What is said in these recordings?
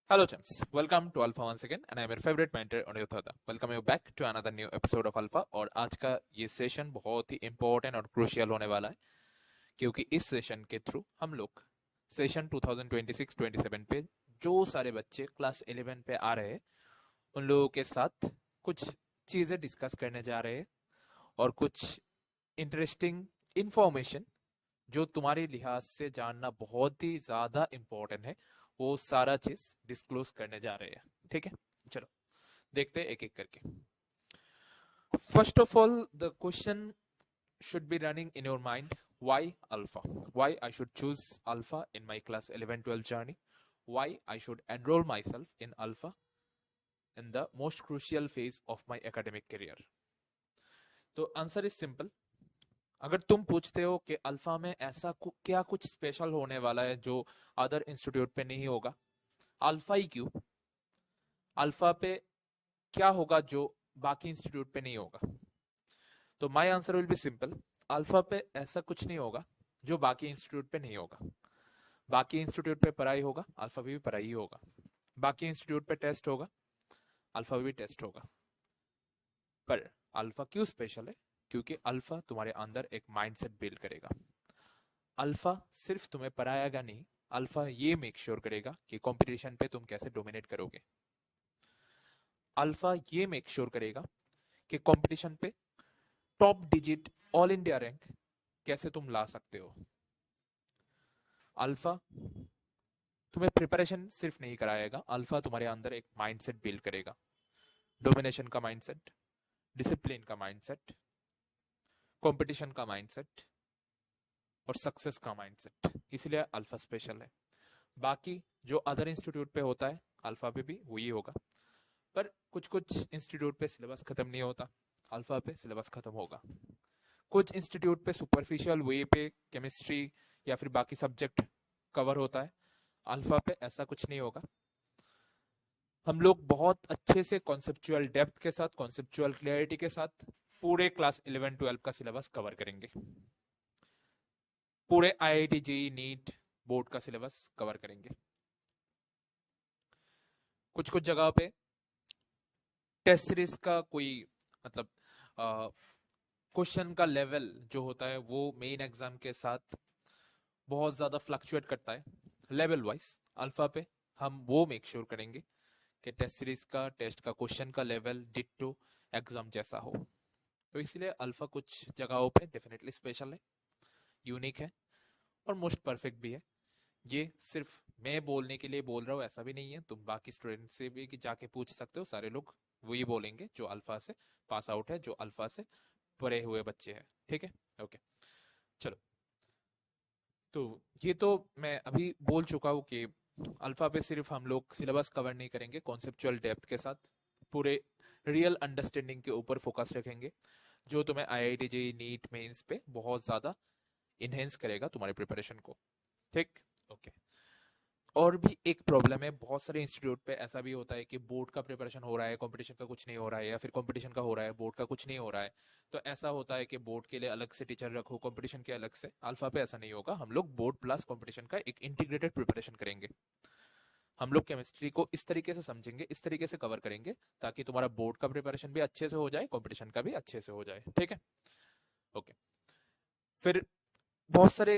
Hello, chums. Welcome to Alpha once again, and I'm your favorite mentor, Anirudh Thada. Welcome you back to another new episode of Alpha. और आज का ये session बहुत ही important और crucial होने वाला है क्योंकि इस सेशन के थ्रू हम लोग सेशन 2026-27 पे जो सारे बच्चे क्लास 11 पे आ रहे हैं उन लोगों के साथ कुछ चीज़ें डिस्कस करने जा रहे हैं और कुछ इंटरेस्टिंग इंफॉर्मेशन जो तुम्हारे लिहाज से जानना बहुत ही ज़्यादा इम्पोर्टेंट है वो सारा चीज डिस्क्लोज करने जा रहे हैं। ठीक है, चलो देखते हैं एक एक करके। First of all the question should be running in your mind, why alpha, why I should choose alpha in my class 11-12 journey, why I should enroll myself in alpha in the most crucial phase of my academic career। तो answer is simple. अगर तुम पूछते हो कि alpha में ऐसा क्या कुछ स्पेशल होने वाला है जो अदर इंस्टीट्यूट पे नहीं होगा, अल्फा ही क्यों, अल्फा पे क्या होगा जो बाकी इंस्टीट्यूट पे नहीं होगा, तो my answer will be simple. Alpha पे ऐसा कुछ नहीं होगा जो बाकी इंस्टीट्यूट पे नहीं होगा। बाकी इंस्टीट्यूट पे पढ़ाई होगा, अल्फा पे भी पढ़ाई ही होगा। बाकी इंस्टीट्यूट पे टेस्ट होगा, अल्फा पे भी टेस्ट होगा। पर अल्फा क्यों स्पेशल है? क्योंकि अल्फा तुम्हारे अंदर एक माइंडसेट बिल्ड करेगा। अल्फा सिर्फ तुम्हें पढ़ाएगा नहीं, अल्फा ये मेक श्योर करेगा कि कंपटीशन पे तुम कैसे डोमिनेट करोगे। अल्फा ये मेक श्योर करेगा कि कंपटीशन पे top digit all India rank कैसे तुम ला सकते हो। अल्फा तुम्हें प्रिपरेशन सिर्फ नहीं कराएगा, अल्फा तुम्हारे अंदर एक माइंडसेट बिल्ड करेगा, डोमिनेशन का माइंडसेट, डिसिप्लिन का माइंडसेट, कंपटीशन का माइंडसेट और सक्सेस का माइंडसेट। इसलिए अल्फा स्पेशल है। बाकी जो अदर इंस्टीट्यूट पे होता है अल्फा पे भी वही होगा, पर कुछ कुछ इंस्टीट्यूट पे सिलेबस खत्म नहीं होता, अल्फा पे सिलेबस खत्म होगा। कुछ इंस्टीट्यूट पे सुपरफिशियल वे पे केमिस्ट्री या फिर बाकी सब्जेक्ट कवर होता है, अल्फा पे ऐसा कुछ नहीं होगा। हम लोग बहुत अच्छे से कॉन्सेप्चुअल डेप्थ के साथ, कॉन्सेप्चुअल क्लियरिटी के साथ पूरे क्लास 11-12 का सिलेबस कवर करेंगे, पूरे IIT JEE नीट बोर्ड का सिलेबस कवर करेंगे। कुछ कुछ जगह पे टेस्ट सीरीज का कोई मतलब क्वेश्चन का लेवल जो होता है वो मेन एग्जाम के साथ बहुत ज्यादा फ्लक्चुएट करता है लेवल वाइज। अल्फा पे हम वो मेक श्योर करेंगे कि टेस्ट सीरीज का टेस्ट का क्वेश्चन का लेवल डिट्टो एग्जाम जैसा हो। तो इसलिए अल्फा कुछ जगहों पे डेफिनेटली स्पेशल है, यूनिक है और मोस्ट परफेक्ट भी है। ये सिर्फ मैं बोलने के लिए बोल रहा हूँ ऐसा भी नहीं है, तुम बाकी स्टूडेंट से भी जाके पूछ सकते हो, सारे लोग वही बोलेंगे जो अल्फा से पास आउट है, जो अल्फा से पढ़े हुए बच्चे हैं। ठीक है, ओके चलो। तो ये तो मैं अभी बोल चुका हूँ कि अल्फा पे सिर्फ हम लोग सिलेबस कवर नहीं करेंगे, कॉन्सेप्चुअल डेप्थ के साथ पूरे रियल अंडरस्टैंडिंग के ऊपर फोकस रखेंगे जो तुम्हें IIT JEE नीट मेंस पे बहुत ज्यादा इनहेंस करेगा तुम्हारे प्रिपरेशन को। ठीक, ओके। और भी एक प्रॉब्लम है, बहुत सारे इंस्टीट्यूट पे ऐसा भी होता है कि बोर्ड का प्रिपरेशन हो रहा है, कंपटीशन का कुछ नहीं हो रहा है, या फिर कंपटीशन का हो रहा है बोर्ड का कुछ नहीं हो रहा है। तो ऐसा होता है कि बोर्ड के लिए अलग से टीचर रखो, कंपटीशन के अलग से। अल्फा पे ऐसा नहीं होगा, हम लोग बोर्ड प्लस कंपटीशन का एक इंटीग्रेटेड प्रिपरेशन करेंगे। हम लोग केमिस्ट्री को इस तरीके से समझेंगे, इस तरीके से कवर करेंगे ताकि तुम्हारा बोर्ड का प्रिपरेशन भी अच्छे से हो जाए, कंपटीशन का भी अच्छे से हो जाए। ठीक है, ओके। फिर बहुत सारे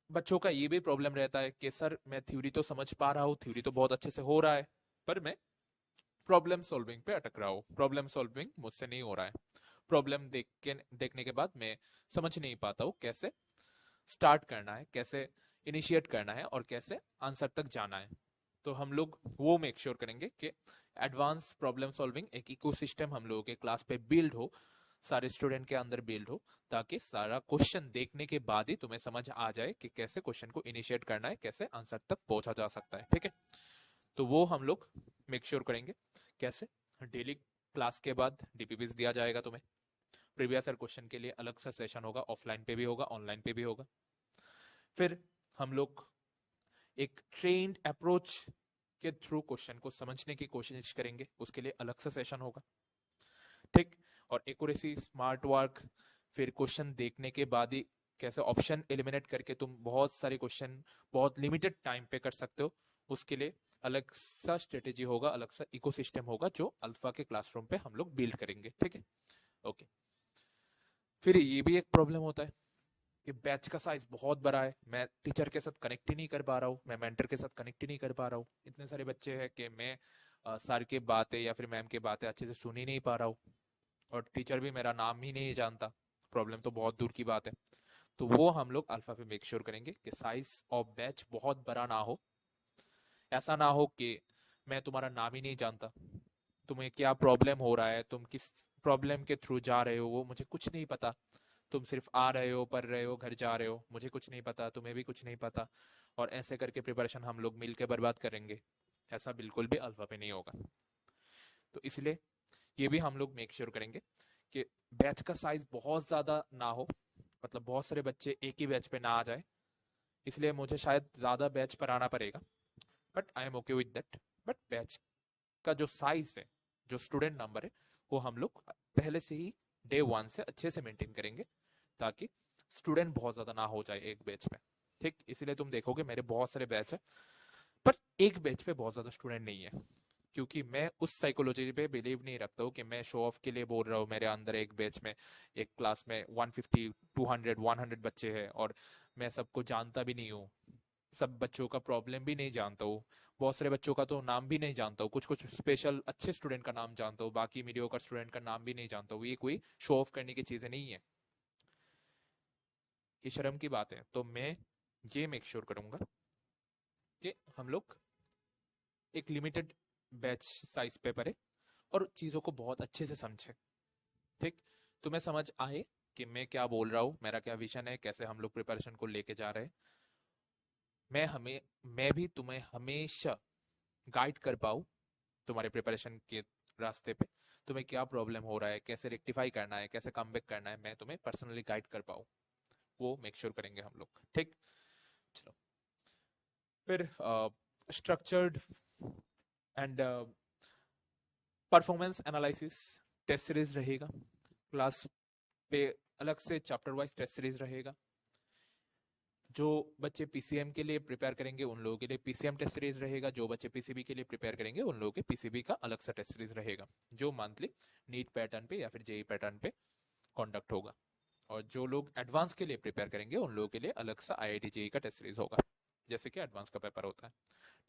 बच्चों का ये भी प्रॉब्लम रहता है कि सर मैं थ्योरी तो समझ पा रहा हूँ, थ्योरी तो बहुत अच्छे से हो रहा है, पर मैं प्रॉब्लम सॉल्विंग पे अटक रहा हूँ, प्रॉब्लम सॉल्विंग मुझसे नहीं हो रहा है। प्रॉब्लम देखने के बाद मैं समझ नहीं पाता हूँ कैसे स्टार्ट करना है, कैसे इनिशिएट करना है और कैसे आंसर तक जाना है। तो हम लोग वो मेक श्योर करेंगे कि एडवांस प्रॉब्लम सॉल्विंग एक इकोसिस्टम हम लोगों के क्लास पे बिल्ड हो, सारे स्टूडेंट के अंदर बिल्ड हो, ताकि सारा क्वेश्चन देखने के बाद ही तुम्हें समझ आ जाए कि कैसे क्वेश्चन को इनिशिएट करना है, कैसे आंसर तक पहुंचा जा सकता है। ठीक है, तो वो हम लोग मेक श्योर करेंगे। कैसे? डेली क्लास के बाद DPPs दिया जाएगा तुम्हें, प्रीवियस ईयर क्वेश्चन के लिए अलग सा सेशन होगा, ऑफलाइन पे भी होगा, ऑनलाइन पे भी होगा। फिर हम लोग एक ट्रेन्ड अप्रोच के थ्रू क्वेश्चन को समझने की कोशिश करेंगे, उसके लिए अलग सा सेशन होगा। ठीक, और एक्यूरेसी, स्मार्ट वर्क, फिर क्वेश्चन देखने के बाद ही कैसे ऑप्शन एलिमिनेट करके तुम बहुत सारे क्वेश्चन बहुत लिमिटेड टाइम पे कर सकते हो, उसके लिए अलग सा स्ट्रेटेजी होगा, अलग सा इकोसिस्टम होगा जो अल्फा के क्लासरूम पे हम लोग बिल्ड करेंगे, ठीक है। ओके, फिर ये भी एक प्रॉब्लम होता है कि बैच का साइज बहुत बड़ा है, मैं टीचर के साथ कनेक्ट ही नहीं कर पा रहा हूँ, मैं मेंटर के साथ कनेक्ट ही नहीं कर पा रहा हूँ, इतने सारे बच्चे हैं कि मैं सर की बातें या फिर मैम की बातें अच्छे से सुन ही नहीं पा रहा हूँ, और टीचर भी मेरा नाम ही नहीं जानता। प्रॉब्लम तो बहुत दूर की बात है। तो वो हम लोग अल्फा पे मेक श्योर करेंगे कि साइज ऑफ बैच बहुत बड़ा ना हो। ऐसा ना हो कि मैं तुम्हारा नाम ही नहीं जानता, तुम्हें क्या प्रॉब्लम हो रहा है, तुम किस प्रॉब्लम के थ्रू जा रहे हो वो मुझे कुछ नहीं पता, तुम सिर्फ आ रहे हो, पढ़ रहे हो, घर जा रहे हो, मुझे कुछ नहीं पता, तुम्हें भी कुछ नहीं पता, और ऐसे करके प्रिपरेशन हम लोग मिल के बर्बाद करेंगे। ऐसा बिल्कुल भी अल्फा पे नहीं होगा। तो इसलिए ये भी हम लोग मेक श्योर करेंगे कि बैच का साइज बहुत ज्यादा ना हो, मतलब बहुत सारे बच्चे एक ही बैच पे ना आ जाए, इसलिए मुझे शायद ज्यादा बैच पर आना पड़ेगा, but I am okay with that. But batch का जो साइज है, जो स्टूडेंट नंबर है, वो हम लोग पहले से ही डे वन से अच्छे से मेंटेन करेंगे, ताकि स्टूडेंट बहुत ज्यादा ना हो जाए एक बैच में, ठीक। इसलिए तुम देखोगे मेरे बहुत सारे बैच है, पर एक बैच पे बहुत ज्यादा स्टूडेंट नहीं है, क्योंकि मैं उस साइकोलॉजी पे बिलीव नहीं रखता हूँ कि मैं शो ऑफ के लिए बोल रहा हूँ मेरे अंदर एक बैच में, एक क्लास में 150 200 100 बच्चे हैं, और मैं सबको जानता भी नहीं हूँ, सब बच्चों का प्रॉब्लम भी नहीं जानता हूँ, बहुत सारे बच्चों का तो नाम भी नहीं जानता हूँ, कुछ कुछ स्पेशल अच्छे स्टूडेंट का नाम जानता हूँ, बाकी मीडियोकर स्टूडेंट का नाम भी नहीं जानता हूँ। ये कोई शो ऑफ करने की चीजें नहीं है, ये शर्म की बात है। तो मैं ये मेक श्योर करूंगा कि हम लोग एक लिमिटेड बैच साइज पे पढ़े और चीजों को बहुत अच्छे से समझे, ठीक। तुम्हें समझ आए कि मैं क्या बोल रहा हूँ, मेरा क्या विजन है, कैसे हम लोग प्रिपरेशन को लेके जा रहे हैं। मैं भी तुम्हें हमेशा गाइड कर पाऊँ तुम्हारे प्रिपरेशन के रास्ते पे, तुम्हें क्या प्रॉब्लम हो रहा है, कैसे रेक्टिफाई करना है, कैसे कम बैक करना है, मैं तुम्हें पर्सनली गाइड कर पाऊँ, वो मेक श्योर करेंगे हम लोग, ठीक। चलो, फिर structured and performance analysis test series रहेगा क्लास पे, अलग से चैप्टर वाइज टेस्ट सीरीज रहेगा। जो बच्चे पीसीएम के लिए प्रिपेयर करेंगे उन लोगों के लिए पीसीएम टेस्ट सीरीज रहेगा, जो बच्चे पीसीबी के लिए प्रिपेयर करेंगे उन लोगों के पीसीबी का अलग सा टेस्ट सीरीज रहेगा, जो मंथली नीट पैटर्न पे या फिर जेई पैटर्न पे कंडक्ट होगा। और जो लोग एडवांस के लिए प्रिपेयर करेंगे उन लोगों के लिए अलग सा आईआईटी जेई का टेस्ट सीरीज होगा, जैसे कि एडवांस का पेपर होता है,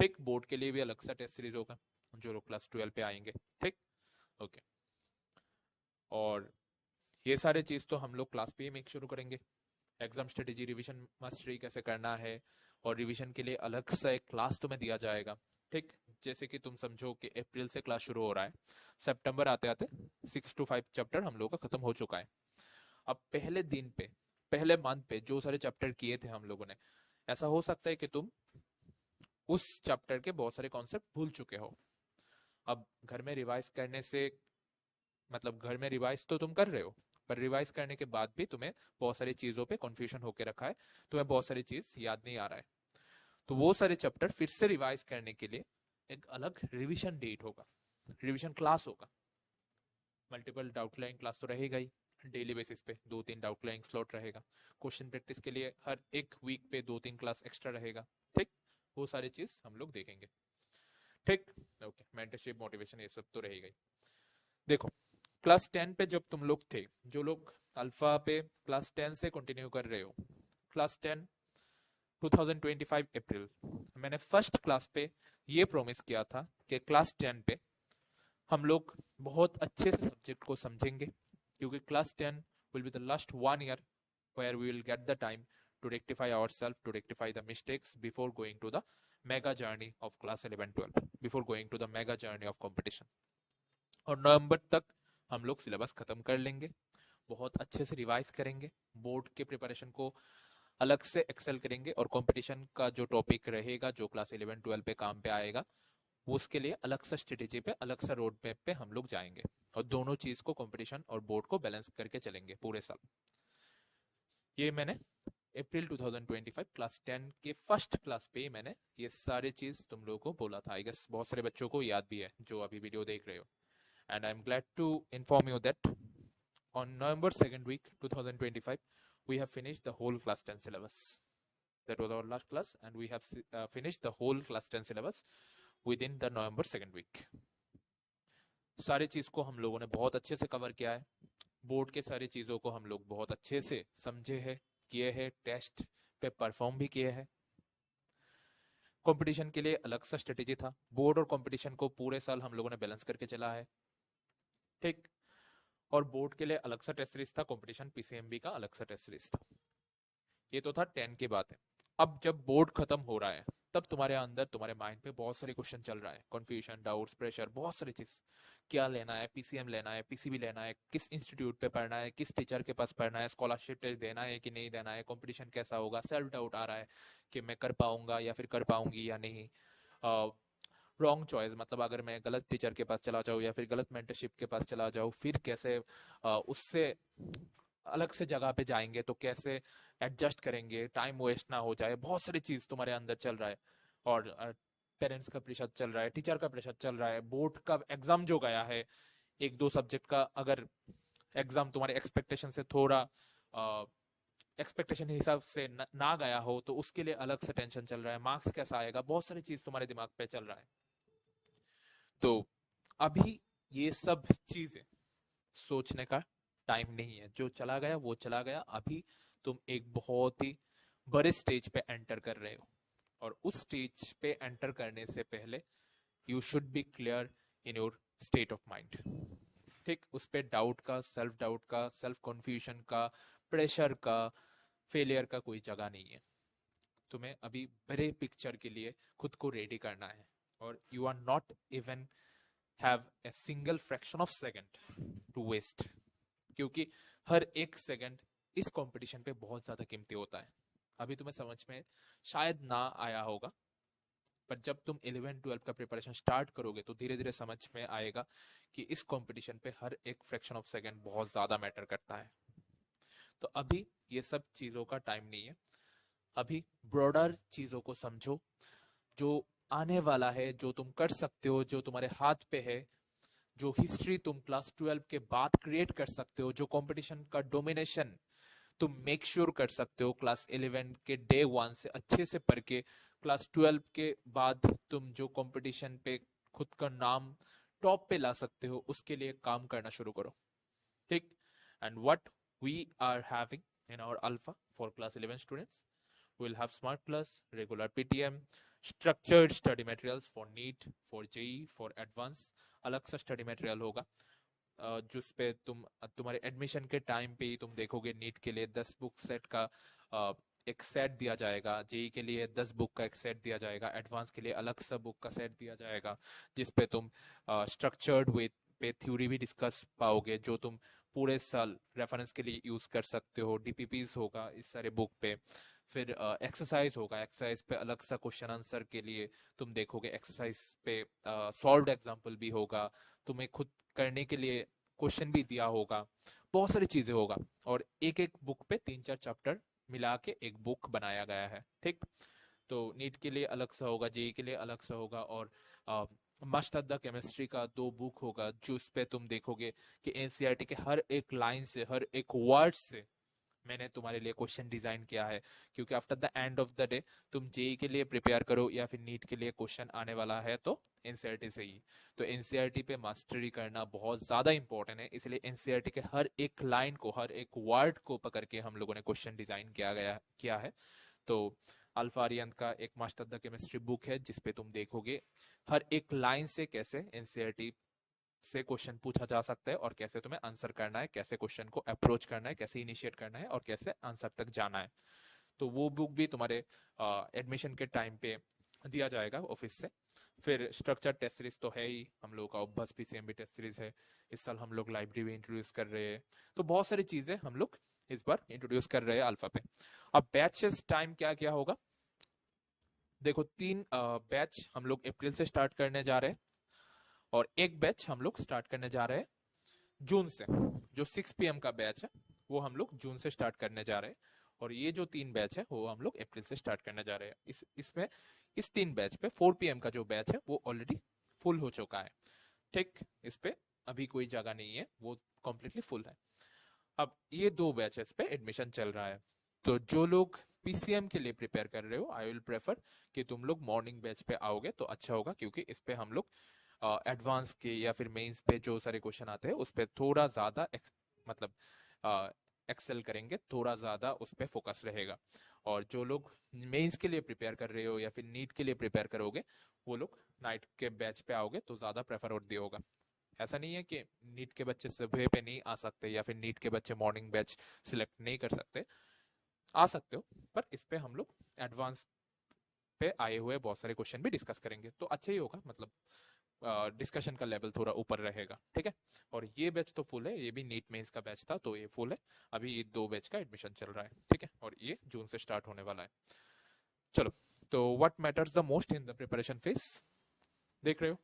ठीक। बोर्ड के लिए भी अलग सा टेस्ट सीरीज होगा, जो लोग क्लास 12 पे आएंगे, ठीक। ओके, और ये सारे चीज तो हम लोग क्लास पे ही मेक शुरू करेंगे। एग्जाम स्ट्रेटेजी, रिवीजन मास्टरी कैसे करना है, और रिवीजन के लिए अलग सा एक क्लास तुम्हें दिया जाएगा, ठीक। जैसे कि तुम समझो कि अप्रैल से क्लास शुरू हो रहा है, सितंबर आते आते 6 to 5 चैप्टर हम लोग का खत्म हो चुका है। अब पहले दिन पे, पहले मंथ पे जो सारे चैप्टर किए थे हम लोगों ने, ऐसा हो सकता है कि तुम उस चैप्टर के बहुत सारे कॉन्सेप्ट भूल चुके हो। अब घर में रिवाइज करने से, मतलब घर में रिवाइज तो तुम कर रहे हो, पर रिवाइज करने के बाद भी तुम्हें बहुत सारी चीजों पे कंफ्यूजन होके रखा है, तुम्हें बहुत सारी चीज याद नहीं आ रहा है। तो वो सारे चैप्टर फिर से रिवाइज करने के लिए एक अलग रिवीजन डेट होगा, रिवीजन क्लास होगा। मल्टीपल डाउट लाइन क्लास तो रहेगा ही, डेली बेसिस पे 2-3 डाउट लाइन स्लॉट रहेगा, क्वेश्चन प्रैक्टिस के लिए हर एक वीक पे 2-3 क्लास एक्स्ट्रा रहेगा, ठीक। वो सारी चीज हम लोग देखेंगे, ठीक। ओके, मेंटरशिप, मोटिवेशन, ये सब तो रहेगा ही। देखो, क्लास 10 पे जब तुम लोग थे, जो लोग अल्फा पे क्लास 10 से कंटिन्यू कर रहे हो, क्लास 10 2025 अप्रैल, मैंने फर्स्ट क्लास पे ये प्रॉमिस किया था कि क्लास 10 पे हम लोग बहुत अच्छे से सब्जेक्ट को समझेंगे, क्योंकि class 10 will be the last 1 year where we will get the time to rectify ourselves, to rectify the mistakes before going to the mega journey of class 11-12, before going to the mega journey of competition। और नवंबर तक हम लोग syllabus खत्म कर लेंगे, बहुत अच्छे से रिवाइज करेंगे, बोर्ड के प्रिपरेशन को अलग से एक्सेल करेंगे, और कंपटीशन का जो टॉपिक रहेगा जो क्लास 11-12 पे काम पे आएगा, वो उसके लिए अलग सा स्ट्रेटेजी पे, अलग सा रोड मैप पे हम लोग जाएंगे, और दोनों चीज को, कंपटीशन और बोर्ड को बैलेंस करके चलेंगे पूरे साल। ये मैंने अप्रैल 2025 क्लास 10 के फर्स्ट क्लास पे मैंने ये सारी चीज तुम लोगों को बोला था। आई गेस बहुत सारे बच्चों को याद भी है जो अभी वीडियो देख रहे हो। And I'm glad to inform you that on November 2nd week 2025 we have finished the whole class 10 syllabus. That was our last class, and we have finished the whole class 10 syllabus within the November second week. सारी चीज को हम लोगों ने बहुत अच्छे से cover किया है। बोर्ड के सारी चीजों को हम लोग बहुत अच्छे से समझे हैं, किए हैं, टेस्ट पे परफॉर्म भी किए हैं। कंपटीशन के लिए अलग सा स्ट्रेटेजी था। बोर्ड और कंपटीशन को पूरे साल हम लोगों ने बैलेंस करके चला है, ठीक। और बोर्ड के लिए अलग सा टेस्ट सीरीज था, कंपटीशन पीसीएमबी का अलग सा टेस्ट सीरीज था। ये तो था 10 की बात है। अब जब बोर्ड खत्म हो रहा है तब तुम्हारे अंदर, तुम्हारे माइंड पे बहुत सारे क्वेश्चन चल रहा है, कंफ्यूजन, डाउट्स, प्रेशर, बहुत सारी चीज। क्या लेना है, पीसीएम लेना है, पीसीबी लेना है, किस इंस्टीट्यूट पे पढ़ना है, किस टीचर के पास पढ़ना है, स्कॉलरशिप टेस्ट देना है कि नहीं देना है, कंपटीशन कैसा होगा, सेल्फ डाउट आ रहा है कि मैं कर पाऊंगा या फिर कर पाऊंगी या नहीं। रॉन्ग चॉइस, मतलब अगर मैं गलत टीचर के पास चला जाऊँ या फिर गलत मेंटरशिप के पास चला जाऊँ, फिर कैसे उससे अलग से जगह पे जाएंगे, तो कैसे एडजस्ट करेंगे, टाइम वेस्ट ना हो जाए। बहुत सारी चीज तुम्हारे अंदर चल रहा है, और पेरेंट्स का प्रेशर चल रहा है, टीचर का प्रेशर चल रहा है, बोर्ड का एग्जाम जो गया है, एक दो सब्जेक्ट का अगर एग्जाम तुम्हारे एक्सपेक्टेशन से थोड़ा एक्सपेक्टेशन हिसाब से ना गया हो तो उसके लिए अलग से टेंशन चल रहा है, मार्क्स कैसा आएगा, बहुत सारी चीज तुम्हारे दिमाग पे चल रहा है। तो अभी ये सब चीजें सोचने का टाइम नहीं है, जो चला गया वो चला गया। अभी तुम एक बहुत ही बड़े स्टेज पे एंटर कर रहे हो, और उस स्टेज पे एंटर करने से पहले you should be clear in your state of mind, ठीक। उस पे डाउट का, सेल्फ कंफ्यूजन का, प्रेशर का, फेलियर का कोई जगह नहीं है। तुम्हें अभी बड़े पिक्चर के लिए खुद को रेडी करना है, और you are not even have a single fraction of second to waste, क्योंकि हर एक सेकंड इस कंपटीशन पे बहुत ज्यादा कीमती होता है। अभी तुम्हें समझ में शायद ना आया होगा, पर जब तुम 11-12 का प्रिपरेशन स्टार्ट करोगे तो धीरे धीरे समझ में आएगा कि इस कंपटीशन पे हर एक फ्रैक्शन ऑफ सेकंड बहुत ज्यादा मैटर करता है। तो अभी ये सब चीजों का टाइम नहीं है। अभी ब्रॉडर चीजों को समझो, जो आने वाला है, जो तुम कर सकते हो, जो तुम्हारे हाथ पे है, जो हिस्ट्री तुम क्लास 12 के बाद क्रिएट कर सकते हो, जो कंपटीशन का डोमिनेशन तुम मेक श्योर कर सकते हो क्लास 11 के डे 1 से अच्छे से पढ़ के, क्लास 12 के बाद तुम जो कंपटीशन पे खुद का नाम टॉप पे ला सकते हो, उसके लिए काम करना शुरू करो, ठीक। And what we are having in our alpha for class 11 students, we will have smart class, regular PTM, structured study materials for NEET, for JEE, for advance। अलग सा स्टडी मटेरियल होगा जिस पे तुम्हारे एडमिशन के टाइम पे ही तुम देखोगे, नीट के लिए 10 बुक सेट का एक सेट दिया जाएगा, जेई के लिए 10 बुक का एक सेट दिया जाएगा, एडवांस के लिए अलग सा बुक का सेट दिया जाएगा, जिस पे तुम स्ट्रक्चर्ड वे पे थ्योरी भी डिस्कस पाओगे, जो तुम पूरे साल रेफरेंस के लिए यूज कर सकते हो। डीपीपीज होगा इस सारे बुक पे, फिर एक्सरसाइज होगा, एक्सरसाइज पे अलग सा क्वेश्चन आंसर के लिए तुम देखोगे, एक्सरसाइज पे सॉल्व्ड एग्जांपल भी होगा, तुम्हें खुद करने के लिए क्वेश्चन भी दिया होगा, बहुत सारी चीजें होगा, और एक एक बुक पे 3-4 चैप्टर मिला के एक बुक बनाया गया है, ठीक। तो नीट के लिए अलग सा होगा, जेई के लिए अलग सा होगा, और मस्ट ऑफ द केमिस्ट्री का 2 बुक होगा, जो इस पे तुम देखोगे कि एनसीईआरटी के हर एक लाइन से, हर एक वर्ड से मैंने तुम्हारे लिए क्वेश्चन डिजाइन किया है, क्योंकि after the end of the day तुम जेई के लिए प्रिपेयर करो या फिर नीट के लिए क्वेश्चन आने वाला है तो एनसीईआरटी से ही। तो एनसीईआरटी पे मास्टरी करना बहुत ज्यादा इंपॉर्टेंट है, इसलिए एनसीईआरटी के हर एक लाइन को, हर एक वर्ड को पकड़ के हम लोगों ने क्वेश्चन डिजाइन किया है। तो अल्फा आरियंत का एक मास्टर द केमिस्ट्री बुक है, जिसपे तुम देखोगे हर एक लाइन से कैसे एनसीईआरटी से क्वेश्चन पूछा जा सकता है, और कैसे तुम्हें आंसर करना है, कैसे क्वेश्चन को अप्रोच करना है, कैसे इनिशिएट करना है, और कैसे आंसर तक जाना है। तो वो बुक भी तुम्हारे एडमिशन के टाइम पे दिया जाएगा ऑफिस से। फिर स्ट्रक्चर टेस्ट सीरीज तो है ही, हम लोग का बस पीसीएम भी टेस्ट सीरीज है, इस साल हम लोग लाइब्रेरी भी इंट्रोड्यूस कर रहे हैं, तो बहुत सारी चीजें हम लोग इस बार इंट्रोड्यूस कर रहे हैं अल्फा पे। अब बैचेस टाइम क्या क्या होगा, देखो 3 बैच हम लोग अप्रैल से स्टार्ट करने जा रहे हैं, और एक बैच हम लोग स्टार्ट करने जा रहे हैं जून से। जो 6 PM का बैच है वो हम लोग जून से स्टार्ट करने जा रहे हैं, और ये जो 3 बैच है वो हम लोग अप्रैल से स्टार्ट करने जा रहे हैं। इसमें इस 3 बैच पे 4 PM का जो बैच है वो ऑलरेडी फुल हो चुका है, ठीक। इस पे अभी कोई जगह नहीं है, वो कम्प्लीटली फुल है। अब ये 2 बैचेस पे एडमिशन चल रहा है, तो जो लोग पीसीएम के लिए प्रिपेयर कर रहे हो, आई विल प्रेफर कि तुम लोग मॉर्निंग बैच पे आओगे तो अच्छा होगा, क्योंकि इस पे हम लोग एडवांस के या फिर मेंस पे जो सारे क्वेश्चन आते हैं उस पे थोड़ा ज्यादा मतलब एक्सेल करेंगे, थोड़ा ज्यादा उस पे फोकस रहेगा। और जो लोग मेंस के लिए प्रिपेयर कर रहे हो या फिर नीट के लिए प्रिपेयर करोगे, वो लोग नाइट के बैच पे आओगे तो ज्यादा प्रेफर और दिया होगा। ऐसा नहीं है कि नीट के बच्चे सुबह पे नहीं आ सकते या फिर नीट के बच्चे मॉर्निंग बैच सिलेक्ट नहीं कर सकते, आ सकते हो, पर इस पे हम लोग एडवांस पे आए हुए बहुत सारे क्वेश्चन भी डिस्कस करेंगे तो अच्छा ही होगा, मतलब डिस्कशन का लेवल थोड़ा ऊपर रहेगा, ठीक है। और ये बैच तो फुल है, ये भी नीट मेंस का बैच था तो ये फुल है, अभी ये 2 बैच का एडमिशन चल रहा है, ठीक है, और ये जून से स्टार्ट होने वाला है। चलो, तो what matters the most in the preparation phase, देख रहे हो,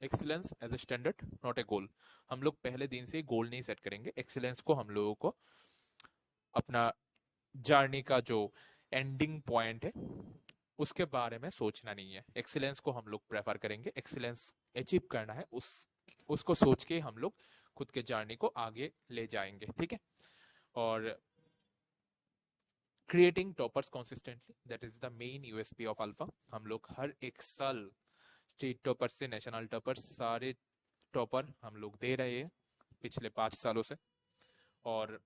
excellence as a standard not a goal. हम लोग पहले दिन से गोल नहीं सेट करेंगे, एक्सीलेंस को हम लोगों को अपना जर्नी का जो एंडिंग पॉइंट है उसके बारे में सोचना नहीं है, एक्सीलेंस को हम लोग प्रेफर करेंगे, एक्सीलेंस अचीव करना है, उसको सोच के हम लोग खुद के जर्नी को आगे ले जाएंगे, ठीक है। और creating toppers consistently, that is the main USP of alpha. हम लोग हर एक साल स्टेट टॉपर से नेशनल टॉपर, सारे टॉपर हम लोग दे रहे हैं पिछले 5 सालों से, और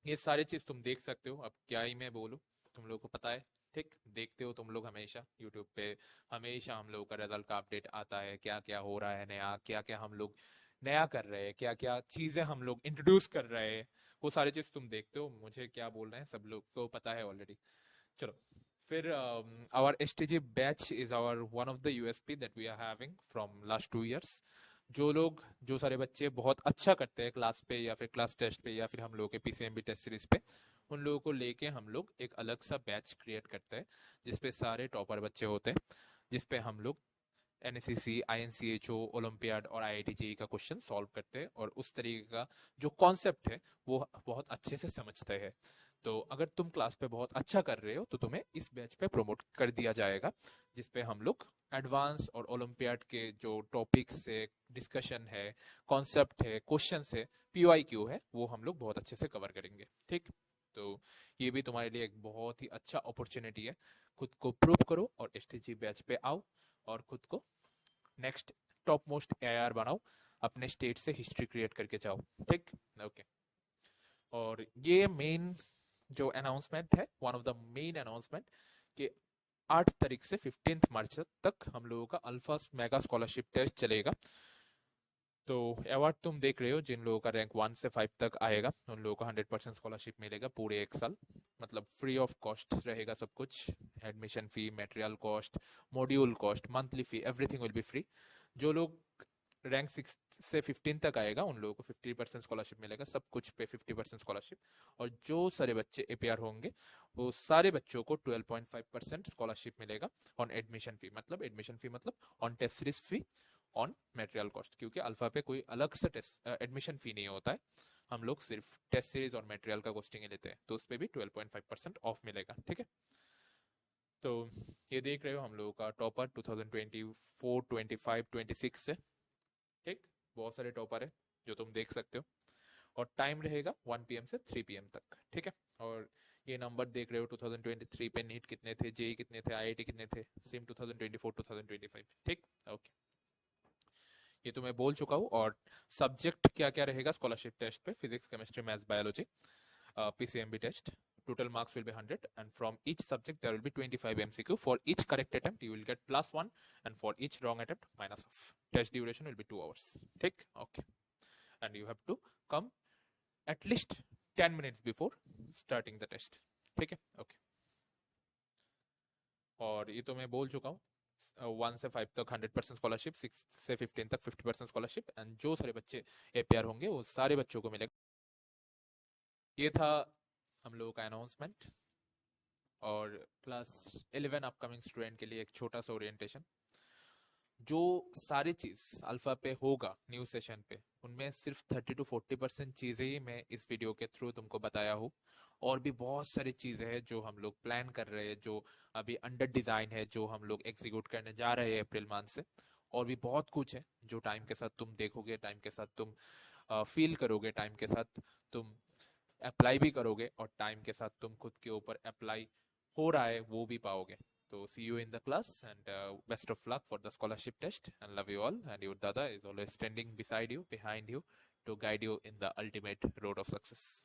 ये सारी चीज तुम देख सकते हो, अब क्या ही मैं बोलूं, तुम लोगों को पता है, ठीक, देखते हो तुम लोग हमेशा यूट्यूब पे, हमेशा हम लोगों का रिजल्ट का अपडेट आता है, क्या क्या हो रहा है नया, क्या क्या हम लोग नया कर रहे हैं, क्या क्या चीजें हम लोग इंट्रोड्यूस कर रहे हैं, वो सारी चीज तुम देखते हो, मुझे क्या बोल रहे हैं सब लोग को पता है ऑलरेडी। चलो, फिर our STG batch is our one of the USP that we are having from last 2 years। जो सारे बच्चे बहुत अच्छा करते हैं क्लास पे या फिर क्लास टेस्ट पे या फिर हम लोगों के पीसीएमबी टेस्ट सीरीज पे, उन लोगों को लेके हम लोग एक अलग सा बैच क्रिएट करते हैं जिसपे सारे टॉपर बच्चे होते हैं, जिसपे हम लोग एनएससीसी, आईएनसीएचओ, ओलंपियाड और आईआईटी जेईई का क्वेश्चन सॉल्व करते हैं और उस तरीके का जो कॉन्सेप्ट है वो बहुत अच्छे से समझते हैं। तो अगर तुम क्लास पे बहुत अच्छा कर रहे हो तो तुम्हें इस बैच पे प्रमोट कर दिया जाएगा, जिसपे हम लोग एडवांस और ओलंपियाड के जो टॉपिक्स है, डिस्कशन है, कॉन्सेप्ट है, क्वेश्चन है, पीवाईक्यू है, वो हम लोग बहुत अच्छे से कवर करेंगे, ठीक। तो ये भी तुम्हारे लिए एक बहुत ही अच्छा अपॉर्चुनिटी है, खुद को प्रूव करो और एसटीजी बैच पे आओ और खुद को नेक्स्ट टॉप मोस्ट एआर बनाओ, अपने स्टेट से हिस्ट्री क्रिएट करके जाओ, ठीक, ओके। और ये मेन जो अनाउंसमेंट है, one of the main announcement, कि 8 तारीख से 15 मार्च तक हम लोगों का अल्फा मेगा स्कॉलरशिप टेस्ट चलेगा। तो अवार्ड तुम देख रहे हो, जिन लोगों का रैंक 1 से 5 तक आएगा उन लोगों को 100% स्कॉलरशिप मिलेगा पूरे 1 साल, मतलब फ्री ऑफ कॉस्ट रहेगा सब कुछ, admission fee, material cost, module cost, monthly fee, everything will be free. जो लोग रैंक 6 से 15 तक आएगा उन लोगों को 50% स्कॉलरशिप मिलेगा, सब कुछ पे 50% स्कॉलरशिप। और जो सारे बच्चे एपीआर होंगे वो सारे बच्चों को 12.5% स्कॉलरशिप मिलेगा ऑन एडमिशन फी, मतलब एडमिशन फी मतलब on test series fee, on material cost, क्योंकि अल्फा पे कोई अलग से टेस्ट एडमिशन फी नहीं होता है, हम लोग सिर्फ टेस्ट सीरीज और मटेरियल का कॉस्टिंग लेते हैं, तो उस पर भी 12.5% ऑफ मिलेगा, ठीक है। तो ये देख रहे हो हम लोगों का टॉपर 2024, 25, 26 से, ठीक, बहुत सारे टॉपर है जो तुम देख सकते हो, और टाइम रहेगा 1 PM से 3 PM तक, ठीक है। और ये नंबर देख रहे हो 2023 पे नीट कितने थे, जेई कितने थे, आईआईटी कितने थे, सेम 2024, 2025, ठीक, ओके। ये तो मैं बोल चुका हूँ। और सब्जेक्ट क्या क्या रहेगा स्कॉलरशिप टेस्ट पे, physics, chemistry, maths, biology, PCMB test, total marks will be 100 and from each subject there will be 25 MCQ. For each correct attempt you will get +1 and for each wrong attempt -1. Test duration will be 2 hours, ठीक, okay, and you have to come at least 10 minutes before starting the test, ठीक है, okay। और ये तो मैं बोल चुका हूँ, 1 से 5 तक 100% स्कॉलरशिप, 6 से 15 तक 50% स्कॉलरशिप, एंड जो सारे बच्चे एपीआर होंगे वो सारे बच्चों को मिलेगा। ये था हम लोगों का अनाउंसमेंट, और क्लास 11 अपकमिंग स्टूडेंट के लिए एक छोटा सा ओरिएंटेशन। जो सारी चीज अल्फा पे होगा न्यू सेशन पे, उनमें सिर्फ 30 to 40% चीजें ही मैं इस वीडियो के थ्रू तुमको बताया हूँ, और भी बहुत सारी चीजें हैं जो हम लोग प्लान कर रहे हैं, जो अभी अंडर डिजाइन है, जो हम लोग एग्जीक्यूट करने जा रहे हैं अप्रैल मंथ से। और भी बहुत कुछ है जो टाइम के साथ तुम देखोगे, टाइम के साथ तुम फील करोगे, टाइम के साथ तुम अप्लाई भी करोगे और टाइम के साथ तुम खुद के ऊपर अप्लाई हो रहा है वो भी पाओगे. So see you in the class and best of luck for the scholarship test and love you all, and your dada is always standing beside you, behind you, to guide you in the ultimate road of success.